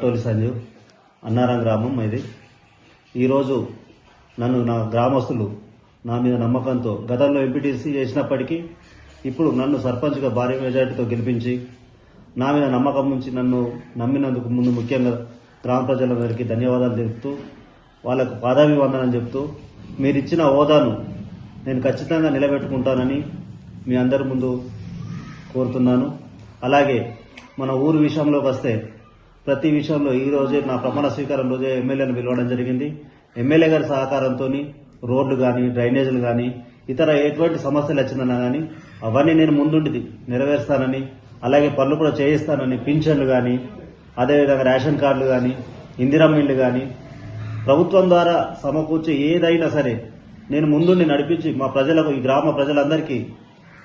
బట్టోలి సంజీవ్, అన్నారం గ్రామం ఇది. ఈరోజు నన్ను నా గ్రామస్తులు నా మీద నమ్మకంతో గతంలో ఎంపీటీసీ చేసినప్పటికీ ఇప్పుడు నన్ను సర్పంచ్గా భారీ మెజార్టీతో గెలిపించి నా మీద నమ్మకం నుంచి నన్ను నమ్మినందుకు ముందు ముఖ్యంగా గ్రామ ప్రజలందరికీ ధన్యవాదాలు తెలుపుతూ వాళ్ళకు పాదాభివందనం చెప్తూ మీరిచ్చిన హోదాను నేను ఖచ్చితంగా నిలబెట్టుకుంటానని మీ అందరి ముందు కోరుతున్నాను. అలాగే మన ఊరు విషయంలోకి వస్తే ప్రతి విషయంలో ఈ రోజే నా ప్రమాణ స్వీకారం రోజే ఎమ్మెల్యేను పిలవడం జరిగింది. ఎమ్మెల్యే గారి సహకారంతో రోడ్లు కానీ డ్రైనేజీలు కానీ ఇతర ఎటువంటి సమస్యలు వచ్చిందన్నా కానీ అవన్నీ నేను ముందుండి నెరవేరుస్తానని, అలాగే పనులు కూడా చేయిస్తానని, పింఛన్లు కానీ అదేవిధంగా రేషన్ కార్డులు కానీ ఇందిరమ్మ ఇళ్ళు కానీ ప్రభుత్వం ద్వారా సమకూర్చి ఏదైనా సరే నేను ముందుండి నడిపించి మా ప్రజలకు ఈ గ్రామ ప్రజలందరికీ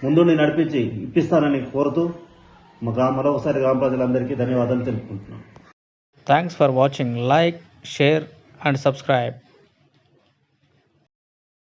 ముందుండి నడిపించి ఇప్పిస్తానని కోరుతూ మరొకసారి గ్రామ ప్రజలందరికీ ధన్యవాదాలు తెలుపుకుంటున్నాను. Thanks for watching. Like, share and subscribe.